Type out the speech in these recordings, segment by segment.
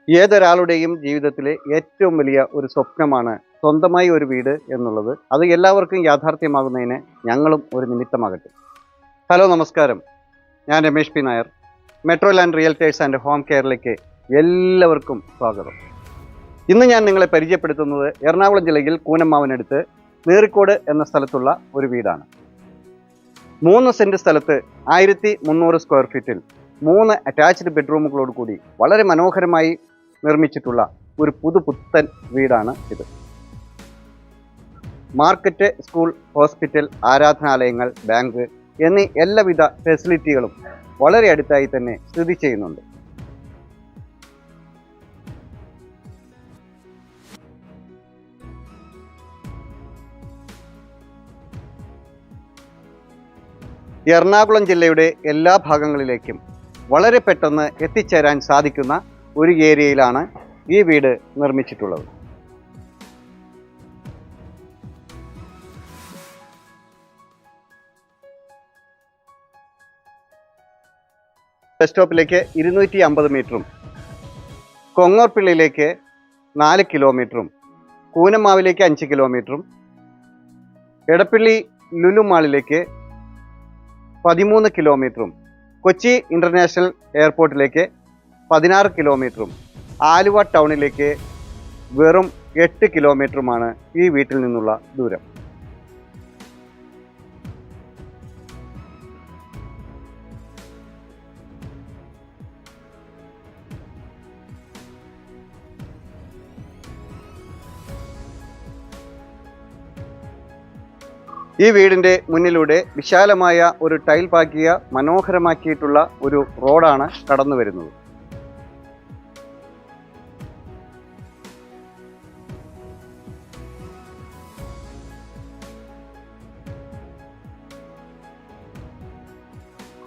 ഏതൊരാളുടെയും ജീവിതത്തിലെ ഏറ്റവും വലിയ ഒരു സ്വപ്നമാണ് സ്വന്തമായി ഒരു വീട് എന്നുള്ളത്. അത് എല്ലാവർക്കും യാഥാർത്ഥ്യമാകുന്നതിന് ഞങ്ങളും ഒരു നിമിത്തമാകട്ടെ. ഹലോ, നമസ്കാരം. ഞാൻ Ramesh P Nair. Metro land realtors and home കെയറിലേക്ക് എല്ലാവർക്കും സ്വാഗതം. ഇന്ന് ഞാൻ നിങ്ങളെ പരിചയപ്പെടുത്തുന്നത് എറണാകുളം ജില്ലയിൽ കൂനമ്മാവിനടുത്ത് നീറിക്കോട് എന്ന സ്ഥലത്തുള്ള ഒരു വീടാണ്. 3 സെൻറ്റ് സ്ഥലത്ത് 1300 സ്ക്വയർ ഫീറ്റിൽ 3 അറ്റാച്ച്ഡ് ബെഡ്റൂമുകളോട് കൂടി വളരെ മനോഹരമായി നിർമ്മിച്ചിട്ടുള്ള ഒരു പുതുപുത്തൻ വീടാണ് ഇത്. മാർക്കറ്റ്, സ്കൂൾ, ഹോസ്പിറ്റൽ, ആരാധനാലയങ്ങൾ, ബാങ്ക് എന്നീ എല്ലാവിധ ഫെസിലിറ്റികളും വളരെ അടുത്തായി തന്നെ സ്ഥിതി ചെയ്യുന്നുണ്ട്. എറണാകുളം ജില്ലയുടെ എല്ലാ ഭാഗങ്ങളിലേക്കും വളരെ പെട്ടെന്ന് എത്തിച്ചേരാൻ സാധിക്കുന്ന ഒരു ഏരിയയിലാണ് ഈ വീട് നിർമ്മിച്ചിട്ടുള്ളത്. ബസ് സ്റ്റോപ്പിലേക്ക് 250 മീറ്ററും, കൊങ്ങോർപ്പിള്ളിയിലേക്ക് 4 കിലോമീറ്ററും, കൂനമ്മാവിലേക്ക് 5 കിലോമീറ്ററും, എടപ്പള്ളി ലുലു മാളിലേക്ക് 13 കിലോമീറ്ററും, കൊച്ചി ഇൻ്റർനാഷണൽ എയർപോർട്ടിലേക്ക് 16 കിലോമീറ്ററും, ആലുവ ടൗണിലേക്ക് വെറും 8 കിലോമീറ്ററുമാണ് ഈ വീട്ടിൽ നിന്നുള്ള ദൂരം. ഈ വീടിൻ്റെ മുന്നിലൂടെ വിശാലമായ ഒരു ടൈൽ പാകിയ മനോഹരമാക്കിയിട്ടുള്ള ഒരു റോഡാണ് കടന്നു വരുന്നത്.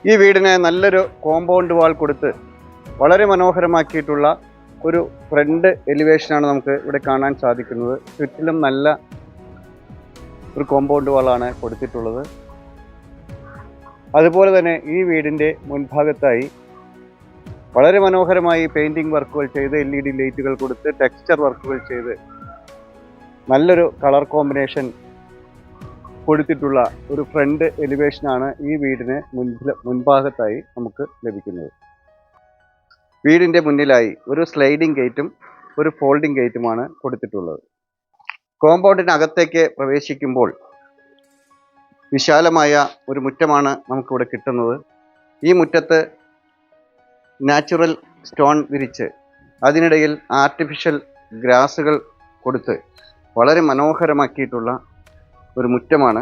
ഈ വീടിന് നല്ലൊരു കോമ്പൗണ്ട് വാൾ കൊടുത്ത് വളരെ മനോഹരമാക്കിയിട്ടുള്ള ഒരു ഫ്രണ്ട് എലിവേഷനാണ് നമുക്ക് ഇവിടെ കാണാൻ സാധിക്കുന്നത്. ചുറ്റിലും നല്ല ഒരു കോമ്പൗണ്ട് വാളാണ് കൊടുത്തിട്ടുള്ളത്. അതുപോലെ തന്നെ ഈ വീടിൻ്റെ മുൻഭാഗത്തായി വളരെ മനോഹരമായി പെയിൻറ്റിംഗ് വർക്കുകൾ ചെയ്ത് LED ലൈറ്റുകൾ കൊടുത്ത് ടെക്സ്ചർ വർക്കുകൾ ചെയ്ത് നല്ലൊരു കളർ കോമ്പിനേഷൻ കൊടുത്തിട്ടുള്ള ഒരു ഫ്രണ്ട് എലിവേഷനാണ് ഈ വീടിന് മുൻഭാഗത്തായി നമുക്ക് ലഭിക്കുന്നത്. വീടിൻ്റെ മുന്നിലായി ഒരു സ്ലൈഡിംഗ് ഗേറ്റും ഒരു ഫോൾഡിംഗ് ഗേറ്റുമാണ് കൊടുത്തിട്ടുള്ളത്. കോമ്പൗണ്ടിനകത്തേക്ക് പ്രവേശിക്കുമ്പോൾ വിശാലമായ ഒരു മുറ്റമാണ് നമുക്കിവിടെ കിട്ടുന്നത്. ഈ മുറ്റത്ത് നാച്ചുറൽ സ്റ്റോൺ വിരിച്ച് അതിനിടയിൽ ആർട്ടിഫിഷ്യൽ ഗ്രാസുകൾ കൊടുത്ത് വളരെ മനോഹരമാക്കിയിട്ടുള്ള ഒരു മുറ്റമാണ്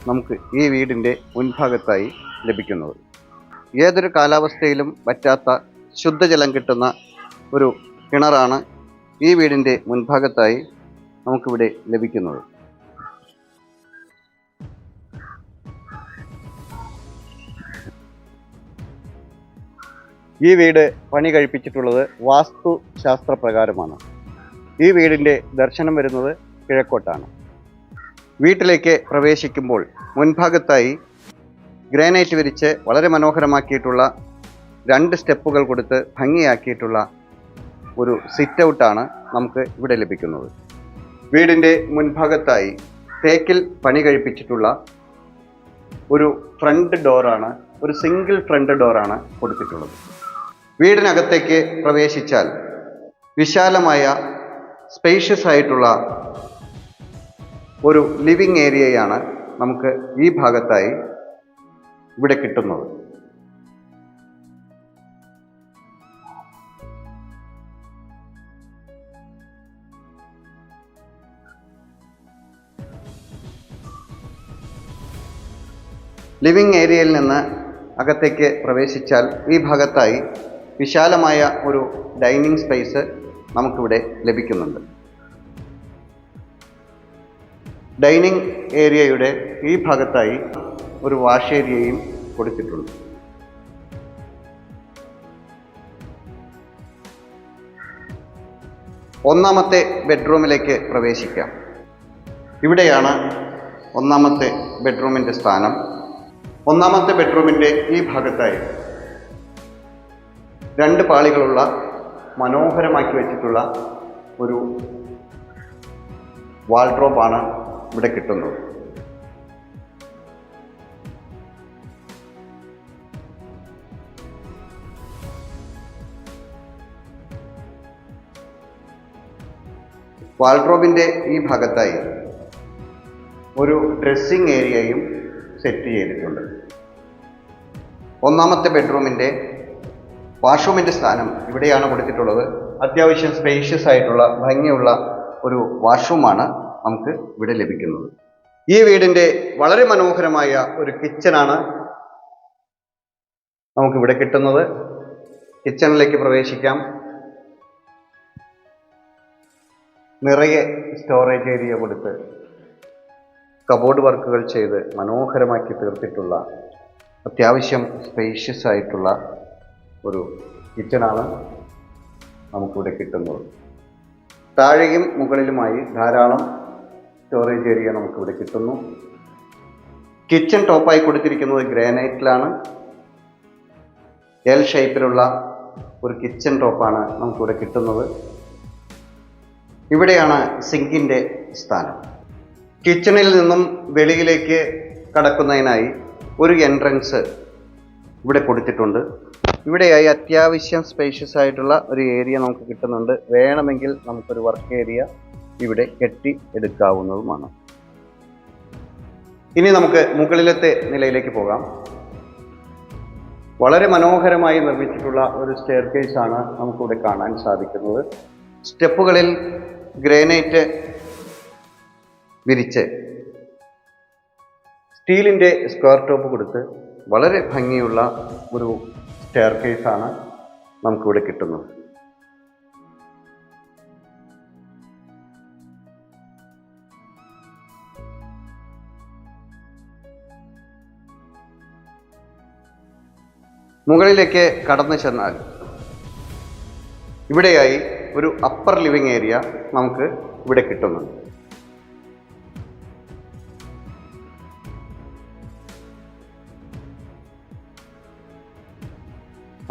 നമുക്ക് ഈ വീടിൻ്റെ മുൻഭാഗത്തായി ലഭിക്കുന്നത്. ഏതൊരു കാലാവസ്ഥയിലും വറ്റാത്ത ശുദ്ധജലം കിട്ടുന്ന ഒരു കിണറാണ് ഈ വീടിൻ്റെ മുൻഭാഗത്തായി നമുക്കിവിടെ ലഭിക്കുന്നത്. ഈ വീട് പണി കഴിപ്പിച്ചിട്ടുള്ളത് വാസ്തുശാസ്ത്രപ്രകാരമാണ്. ഈ വീടിൻ്റെ ദർശനം വരുന്നത് കിഴക്കോട്ടാണ്. വീട്ടിലേക്ക് പ്രവേശിക്കുമ്പോൾ മുൻഭാഗത്തായി ഗ്രാനൈറ്റ് വിരിച്ച് വളരെ മനോഹരമാക്കിയിട്ടുള്ള 2 സ്റ്റെപ്പുകൾ കൊടുത്ത് ഭംഗിയാക്കിയിട്ടുള്ള ഒരു സിറ്റ് ഔട്ടാണ് നമുക്ക് ഇവിടെ ലഭിക്കുന്നത്. വീടിൻ്റെ മുൻഭാഗത്തായി തേക്കിൽ പണി കഴിപ്പിച്ചിട്ടുള്ള ഒരു ഫ്രണ്ട് ഡോറാണ്, ഒരു സിംഗിൾ ഫ്രണ്ട് ഡോറാണ് കൊടുത്തിട്ടുള്ളത്. വീടിനകത്തേക്ക് പ്രവേശിച്ചാൽ വിശാലമായ സ്പേഷ്യസ് ആയിട്ടുള്ള ഒരു ലിവിങ് ഏരിയയാണ് നമുക്ക് ഈ ഭാഗത്തായി ഇവിടെ കിട്ടുന്നത്. ലിവിങ് ഏരിയയിൽ നിന്ന് അകത്തേക്ക് പ്രവേശിച്ചാൽ ഈ ഭാഗത്തായി വിശാലമായ ഒരു ഡൈനിങ് സ്പേസ് നമുക്കിവിടെ ലഭിക്കുന്നുണ്ട്. ഡൈനിങ് ഏരിയയുടെ ഈ ഭാഗത്തായി ഒരു വാഷ് ഏരിയയും കൊടുത്തിട്ടുണ്ട്. ഒന്നാമത്തെ ബെഡ്റൂമിലേക്ക് പ്രവേശിക്കാം. ഇവിടെയാണ് ഒന്നാമത്തെ ബെഡ്റൂമിൻ്റെ സ്ഥാനം. ഒന്നാമത്തെ ബെഡ്റൂമിൻ്റെ ഈ ഭാഗത്തായി 2 പാളികളുള്ള മനോഹരമാക്കി വെച്ചിട്ടുള്ള ഒരു വാൾഡ്രോബാണ് ഇവിടെ കിട്ടുന്നത്. വാൾഡ്രോബിൻ്റെ ഈ ഭാഗത്തായി ഒരു ഡ്രസ്സിംഗ് ഏരിയയും സെറ്റ് ചെയ്തിട്ടുണ്ട്. ഒന്നാമത്തെ ബെഡ്റൂമിൻ്റെ വാഷ്റൂമിൻ്റെ സ്ഥാനം ഇവിടെയാണ് കൊടുത്തിട്ടുള്ളത്. അത്യാവശ്യം സ്പേഷ്യസ് ആയിട്ടുള്ള ഭംഗിയുള്ള ഒരു വാഷ്റൂമാണ് നമുക്ക് ഇവിടെ ലഭിക്കുന്നത്. ഈ വീടിൻ്റെ വളരെ മനോഹരമായ ഒരു കിച്ചണാണ് നമുക്കിവിടെ കിട്ടുന്നത്. കിച്ചണിലേക്ക് പ്രവേശിക്കാം. നിറയെ സ്റ്റോറേജ് ഏരിയ കൊടുത്ത് കബോർഡ് വർക്കുകൾ ചെയ്ത് മനോഹരമാക്കി തീർത്തിട്ടുള്ള അത്യാവശ്യം സ്പേഷ്യസ് ആയിട്ടുള്ള ഒരു കിച്ചണാണ് നമുക്കിവിടെ കിട്ടുന്നത്. താഴെയും മുകളിലുമായി ധാരാളം സ്റ്റോറേജ് ഏരിയ നമുക്കിവിടെ കിട്ടുന്നു. കിച്ചൺ ടോപ്പായി കൊടുത്തിരിക്കുന്നത് ഗ്രാനൈറ്റിലാണ്. എൽ ഷേപ്പിലുള്ള ഒരു കിച്ചൺ ടോപ്പാണ് നമുക്കിവിടെ കിട്ടുന്നത്. ഇവിടെയാണ് സിങ്കിൻ്റെ സ്ഥാനം. കിച്ചണിൽ നിന്നും വെളിയിലേക്ക് കടക്കുന്നതിനായി ഒരു എൻട്രൻസ് ഇവിടെ കൊടുത്തിട്ടുണ്ട്. ഇവിടെയായി അത്യാവശ്യം സ്പേഷ്യസ് ആയിട്ടുള്ള ഒരു ഏരിയ നമുക്ക് കിട്ടുന്നുണ്ട്. വേണമെങ്കിൽ നമുക്കൊരു വർക്ക് ഏരിയ ഇവിടെ കെട്ടി എടുക്കാവുന്നതുമാണ്. ഇനി നമുക്ക് മുകളിലത്തെ നിലയിലേക്ക് പോകാം. വളരെ മനോഹരമായി നിർമ്മിച്ചിട്ടുള്ള ഒരു സ്റ്റെയർകേസ് ആണ് നമുക്കിവിടെ കാണാൻ സാധിക്കുന്നത്. സ്റ്റെപ്പുകളിൽ ഗ്രാനൈറ്റ് വിരിച്ച് സ്റ്റീലിൻ്റെ സ്ക്വയർ ടോപ്പ് കൊടുത്ത് വളരെ ഭംഗിയുള്ള ഒരു സ്റ്റെയർകേസാണ് നമുക്കിവിടെ കിട്ടുന്നത്. മുകളിലേക്ക് കടന്നു ചെന്നാൽ ഇവിടെയായി ഒരു അപ്പർ ലിവിംഗ് ഏരിയ നമുക്ക് ഇവിടെ കിട്ടുന്നുണ്ട്.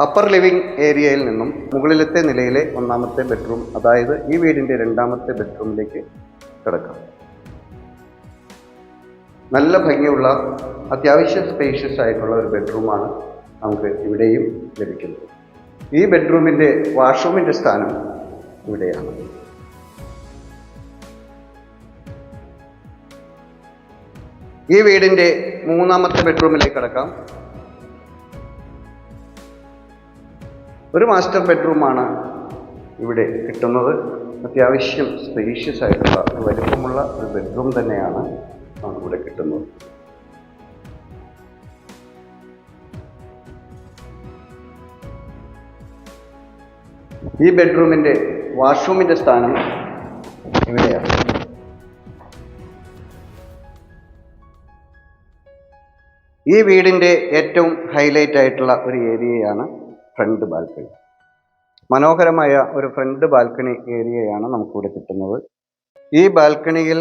അപ്പർ ലിവിംഗ് ഏരിയയിൽ നിന്നും മുകളിലത്തെ നിലയിലെ ഒന്നാമത്തെ ബെഡ്റൂം, അതായത് ഈ വീടിൻ്റെ രണ്ടാമത്തെ ബെഡ്റൂമിലേക്ക് കിടക്കാം. നല്ല ഭംഗിയുള്ള അത്യാവശ്യം സ്പേഷ്യസ് ആയിട്ടുള്ള ഒരു ബെഡ്റൂമാണ് നമുക്ക് ഇവിടെയും ലഭിക്കുന്നത്. ഈ ബെഡ്റൂമിൻ്റെ വാഷ്റൂമിൻ്റെ സ്ഥാനം ഇവിടെയാണ്. ഈ വീടിൻ്റെ മൂന്നാമത്തെ ബെഡ്റൂമിലേക്ക് കടക്കാം. ഒരു മാസ്റ്റർ ബെഡ്റൂമാണ് ഇവിടെ കിട്ടുന്നത്. അത്യാവശ്യം സ്പേഷ്യസ് ആയിട്ടുള്ള ഒരു വലിപ്പമുള്ള ഒരു ബെഡ്റൂം തന്നെയാണ് നമുക്കിവിടെ കിട്ടുന്നത്. ഈ ബെഡ്റൂമിൻ്റെ വാഷ്റൂമിൻ്റെ സ്ഥാനം ഇവിടെയാണ്. ഈ വീടിൻ്റെ ഏറ്റവും ഹൈലൈറ്റ് ആയിട്ടുള്ള ഒരു ഏരിയയാണ് ഫ്രണ്ട് ബാൽക്കണി. മനോഹരമായ ഒരു ഫ്രണ്ട് ബാൽക്കണി ഏരിയയാണ് നമുക്കിവിടെ കിട്ടുന്നത്. ഈ ബാൽക്കണിയിൽ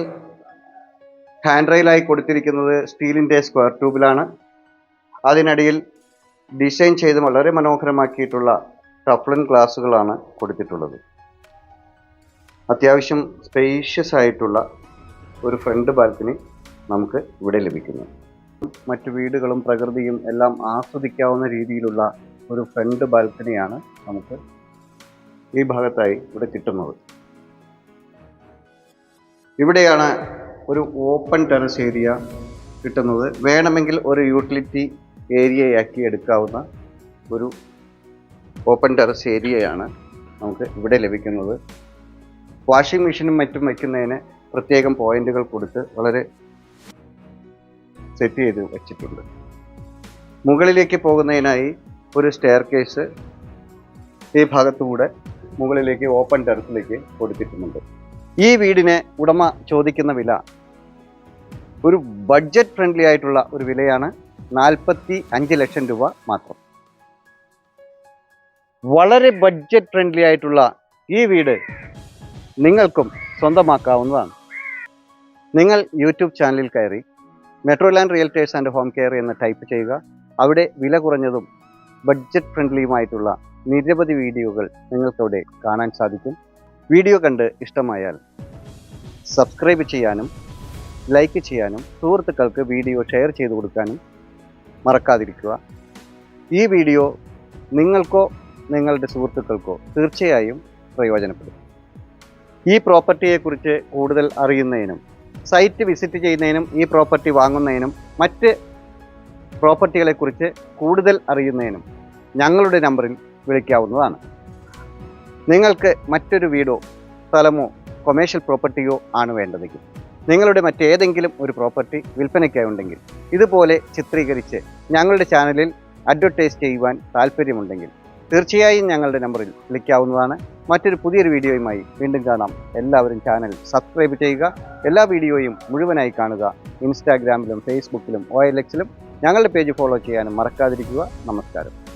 ഹാൻഡ് റെയിലായി കൊടുത്തിരിക്കുന്നത് സ്റ്റീലിൻ്റെ സ്ക്വയർ ട്യൂബിലാണ്. അതിനടിയിൽ ഡിസൈൻ ചെയ്ത് വളരെ മനോഹരമാക്കിയിട്ടുള്ള ടഫ്ലൻ ഗ്ലാസുകളാണ് കൊടുത്തിട്ടുള്ളത്. അത്യാവശ്യം സ്പേഷ്യസ് ആയിട്ടുള്ള ഒരു ഫ്രണ്ട് ബാൽക്കണി നമുക്ക് ഇവിടെ ലഭിക്കുന്നു. മറ്റു വീടുകളും പ്രകൃതിയും എല്ലാം ആസ്വദിക്കാവുന്ന രീതിയിലുള്ള ഒരു ഫ്രണ്ട് ബാൽക്കണിയാണ് നമുക്ക് ഈ ഭാഗത്തായി ഇവിടെ കിട്ടുന്നത്. ഇവിടെയാണ് ഒരു ഓപ്പൺ ടെറസ് ഏരിയ കിട്ടുന്നത്. വേണമെങ്കിൽ ഒരു യൂട്ടിലിറ്റി ഏരിയയാക്കി എടുക്കാവുന്ന ഒരു ഓപ്പൺ ടെറസ് ഏരിയയാണ് നമുക്ക് ഇവിടെ ലഭിക്കുന്നത്. വാഷിംഗ് മെഷീനും മറ്റും വയ്ക്കുന്നതിന് പ്രത്യേകം പോയിന്റുകൾ കൊടുത്ത് വളരെ സെറ്റ് ചെയ്ത് വച്ചിട്ടുണ്ട്. മുകളിലേക്ക് പോകുന്നതിനായി ഒരു സ്റ്റെയർ കേസ് ഈ ഭാഗത്തുകൂടെ മുകളിലേക്ക് ഓപ്പൺ ടെറസിലേക്ക് കൊടുത്തിട്ടുമുണ്ട്. ഈ വീടിന് ഉടമ ചോദിക്കുന്ന വില ഒരു ബഡ്ജറ്റ് ഫ്രണ്ട്ലി ആയിട്ടുള്ള ഒരു വിലയാണ്. 45 ലക്ഷം രൂപ മാത്രം. വളരെ ബഡ്ജറ്റ് ഫ്രണ്ട്ലി ആയിട്ടുള്ള ഈ വീട് നിങ്ങൾക്കും സ്വന്തമാക്കാവുന്നതാണ്. നിങ്ങൾ യൂട്യൂബ് ചാനലിൽ കയറി മെട്രോലാൻഡ് റിയൽറ്റേഴ്സ് ആൻഡ് ഹോം കെയർ എന്ന് ടൈപ്പ് ചെയ്യുക. അവിടെ വില കുറഞ്ഞതും ബഡ്ജറ്റ് ഫ്രണ്ട്ലിയുമായിട്ടുള്ള നിരവധി വീഡിയോകൾ നിങ്ങൾക്കവിടെ കാണാൻ സാധിക്കും. വീഡിയോ കണ്ട് ഇഷ്ടമായാൽ സബ്സ്ക്രൈബ് ചെയ്യാനും ലൈക്ക് ചെയ്യാനും സുഹൃത്തുക്കൾക്ക് വീഡിയോ ഷെയർ ചെയ്തു കൊടുക്കാനും മറക്കാതിരിക്കുക. ഈ വീഡിയോ നിങ്ങൾക്കോ നിങ്ങളുടെ സുഹൃത്തുക്കൾക്കോ തീർച്ചയായും പ്രയോജനപ്പെടും. ഈ പ്രോപ്പർട്ടിയെക്കുറിച്ച് കൂടുതൽ അറിയുന്നതിനും സൈറ്റ് വിസിറ്റ് ചെയ്യുന്നതിനും ഈ പ്രോപ്പർട്ടി വാങ്ങുന്നതിനും മറ്റ് പ്രോപ്പർട്ടികളെക്കുറിച്ച് കൂടുതൽ അറിയുന്നതിനും ഞങ്ങളുടെ നമ്പറിൽ വിളിക്കാവുന്നതാണ്. നിങ്ങൾക്ക് മറ്റൊരു വീടോ സ്ഥലമോ കൊമേഴ്ഷ്യൽ പ്രോപ്പർട്ടിയോ ആണ് വേണ്ടതെങ്കിൽ, നിങ്ങളുടെ മറ്റേതെങ്കിലും ഒരു പ്രോപ്പർട്ടി വിൽപ്പനയ്ക്കായി ഉണ്ടെങ്കിൽ, ഇതുപോലെ ചിത്രീകരിച്ച് ഞങ്ങളുടെ ചാനലിൽ അഡ്വർടൈസ് ചെയ്യുവാൻ താല്പര്യമുണ്ടെങ്കിൽ തീർച്ചയായും ഞങ്ങളുടെ നമ്പറിൽ വിളിക്കാവുന്നതാണ്. മറ്റൊരു പുതിയൊരു വീഡിയോയുമായി വീണ്ടും കാണാം. എല്ലാവരും ചാനൽ സബ്സ്ക്രൈബ് ചെയ്യുക. എല്ലാ വീഡിയോയും മുഴുവനായി കാണുക. ഇൻസ്റ്റാഗ്രാമിലും ഫേസ്ബുക്കിലും OLX-ലും ഞങ്ങളുടെ പേജ് ഫോളോ ചെയ്യാനും മറക്കാതിരിക്കുക. നമസ്കാരം.